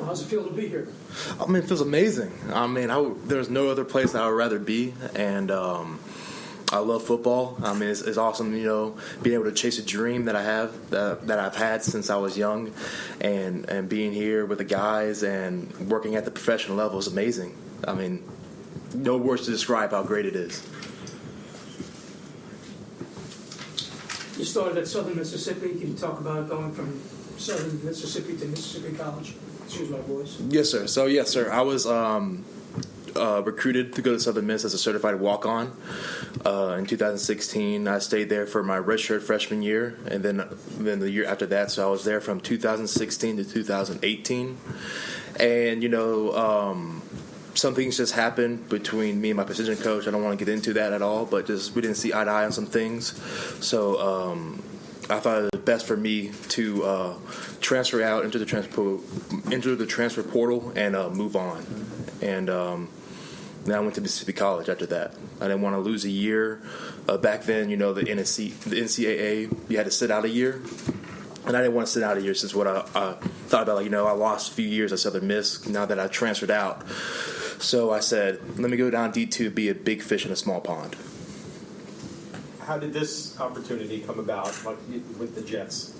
Well, how's it feel to be here? I mean, it feels amazing. I mean, there's no other place I would rather be, and I love football. I mean, it's awesome, you know, being able to chase a dream that I have, that I've had since I was young, and being here with the guys and working at the professional level is amazing. I mean, no words to describe how great it is. You started at Southern Mississippi. Can you talk about going from Southern Mississippi to Mississippi College? Excuse my voice. Yes, sir. So, yes, sir. I was recruited to go to Southern Miss as a certified walk-on in 2016. I stayed there for my redshirt freshman year, and then the year after that. So I was there from 2016 to 2018. And, you know, some things just happened between me and my position coach. I don't want to get into that at all, but just we didn't see eye to eye on some things. So I thought it was best for me to transfer out into the transfer portal and move on. And then I went to Mississippi College after that. I didn't want to lose a year. Back then, you know, the NCAA, you had to sit out a year. And I didn't want to sit out a year since what I thought about, like, you know, I lost a few years at Southern Miss now that I transferred out. So I said, let me go down D2, be a big fish in a small pond. How did this opportunity come about, like, with the Jets?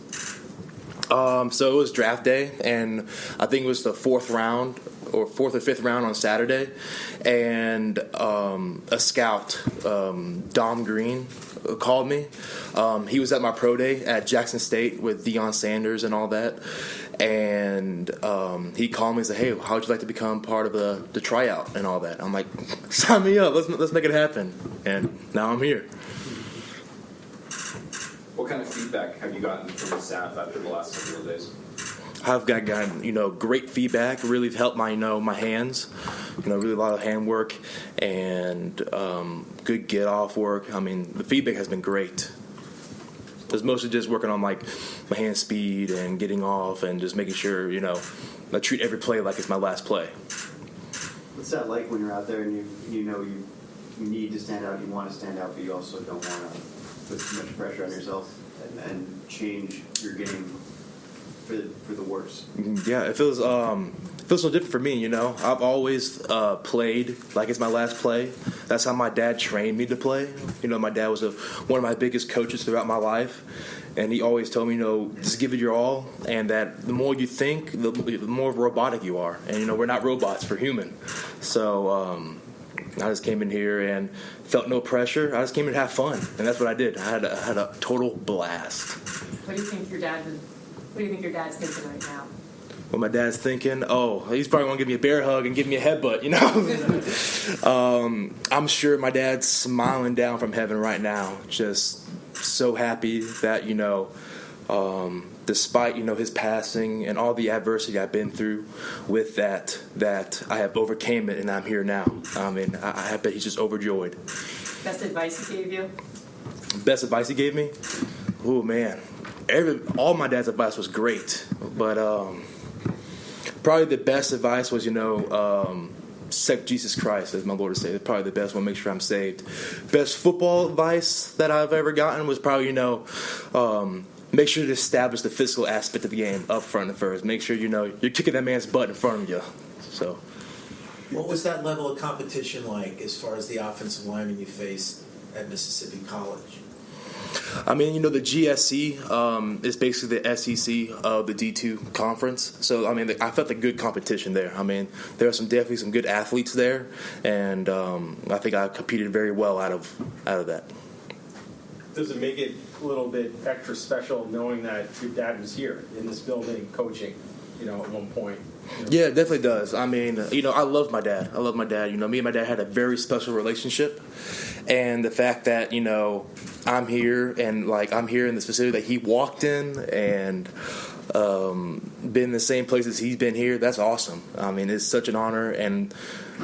So it was draft day, and I think it was the fourth or fifth round on Saturday, and a scout, Kevin Greene, called me. He was at my pro day at Jackson State with Deion Sanders and all that, and he called me and said, hey, how would you like to become part of the tryout and all that? I'm like, sign me up, let's make it happen, and now I'm here. What kind of feedback have you gotten from the staff after the last couple of days? I've gotten, you know, great feedback. Really helped my, you know, my hands. You know, really a lot of hand work and good get off work. I mean, the feedback has been great. It's mostly just working on, like, my hand speed and getting off and just making sure, you know, I treat every play like it's my last play. What's that like when you're out there and you know you need to stand out, you want to stand out, but you also don't want to put too much pressure on yourself and change your game for the worse? Yeah, it feels no different for me, you know. I've always played like it's my last play. That's how my dad trained me to play. You know, my dad was one of my biggest coaches throughout my life, and he always told me, you know, just give it your all, and that the more you think, the more robotic you are. And, you know, we're not robots, we're human. So I just came in here and felt no pressure. I just came in to have fun, and that's what I did. I had a total blast. What do you think your dad's thinking right now? What my dad's thinking? Oh, he's probably going to give me a bear hug and give me a headbutt, you know? I'm sure my dad's smiling down from heaven right now, just so happy that, you know, despite, you know, his passing and all the adversity I've been through with that I have overcame it and I'm here now. I mean, I bet he's just overjoyed. Best advice he gave you? Best advice he gave me? Oh, man. All my dad's advice was great, but probably the best advice was, you know, accept Jesus Christ as my Lord and Savior. Probably the best one, make sure I'm saved. Best football advice that I've ever gotten was probably, you know, make sure to establish the physical aspect of the game up front and first. Make sure, you know, you're kicking that man's butt in front of you. So, what was that level of competition like as far as the offensive lineman you faced at Mississippi College? I mean, you know, the GSC is basically the SEC of the D2 conference. So, I mean, I felt a good competition there. I mean, there are definitely some good athletes there, and I think I competed very well out of that. Does it make it a little bit extra special knowing that your dad was here in this building coaching, you know, at one point? You know? Yeah, it definitely does. I mean, you know, I love my dad. You know, me and my dad had a very special relationship. And the fact that, you know, I'm here and, like, I'm here in this facility that he walked in and been in the same places he's been here, that's awesome. I mean, it's such an honor. And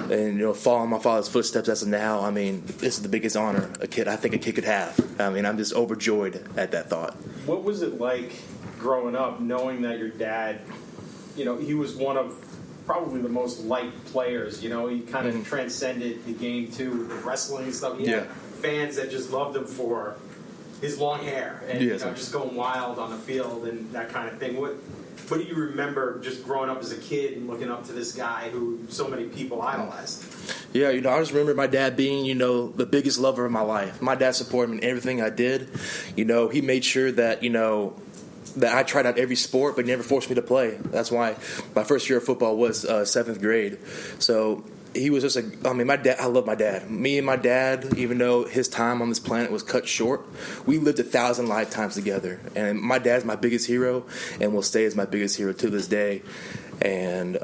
you know, following my father's footsteps as of now, I mean, this is the biggest honor I think a kid could have. I mean, I'm just overjoyed at that thought. What was it like growing up knowing that your dad, you know, he was one of probably the most liked players, you know, he kind of transcended the game too, the wrestling and stuff. He had fans that just loved him for his long hair and you know, just going wild on the field and that kind of thing. what do you remember just growing up as a kid and looking up to this guy who so many people idolized? Yeah, I just remember my dad being, the biggest lover of my life. My dad supported me in everything I did. He made sure that, that I tried out every sport, but never forced me to play. That's why my first year of football was 7th grade. So he was just my dad, I love my dad. Me and my dad, even though his time on this planet was cut short, we lived 1,000 lifetimes together. And my dad's my biggest hero and will stay as my biggest hero to this day. And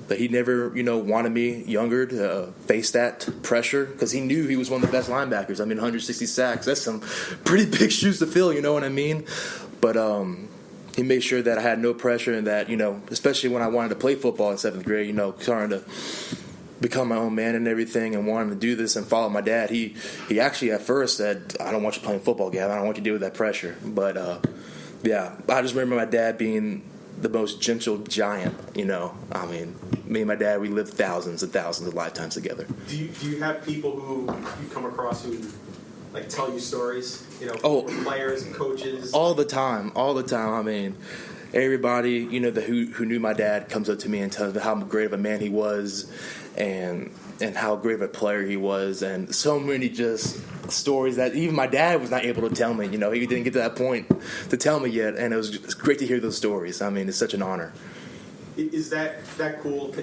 but he never, wanted me younger to face that pressure because he knew he was one of the best linebackers. 160 sacks. That's some pretty big shoes to fill, you know what I mean? But he made sure that I had no pressure and that, especially when I wanted to play football in 7th grade, trying to become my own man and everything and wanting to do this and follow my dad. He actually at first said, I don't want you playing football, Gavin. I don't want you to deal with that pressure. But, I just remember my dad being the most gentle giant, me and my dad, we lived thousands and thousands of lifetimes together. Do you have people who you come across who tell you stories, players and coaches? All the time. Everybody, who knew my dad comes up to me and tells me how great of a man he was and how great of a player he was, and so many just stories that even my dad was not able to tell me. He didn't get to that point to tell me yet, and it's great to hear those stories. It's such an honor. Is that cool?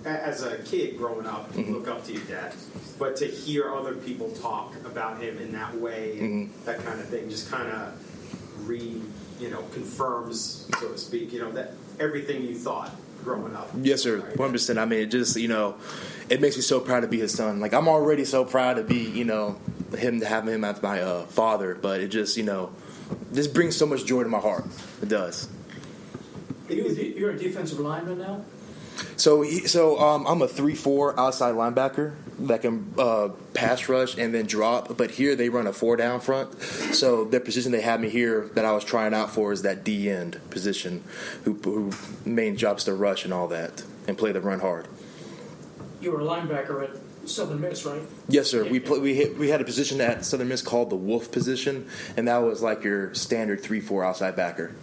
As a kid growing up, you look up to your dad, but to hear other people talk about him in that way, that kind of thing, just kind of confirms, so to speak, that everything you thought growing up. Yes, sir, 100%. It just, it makes me so proud to be his son. I'm already so proud to be, him, to have him as my father, but it just, just brings so much joy to my heart. It does. You're a defensive lineman now? So I'm a 3-4 outside linebacker that can pass rush and then drop. But here they run a 4-down front. So the position they had me here that I was trying out for is that D end position, who main job's to rush and all that and play the run hard. You were a linebacker at Southern Miss, right? Yes, sir. We had a position at Southern Miss called the Wolf position, and that was like your standard 3-4 outside backer.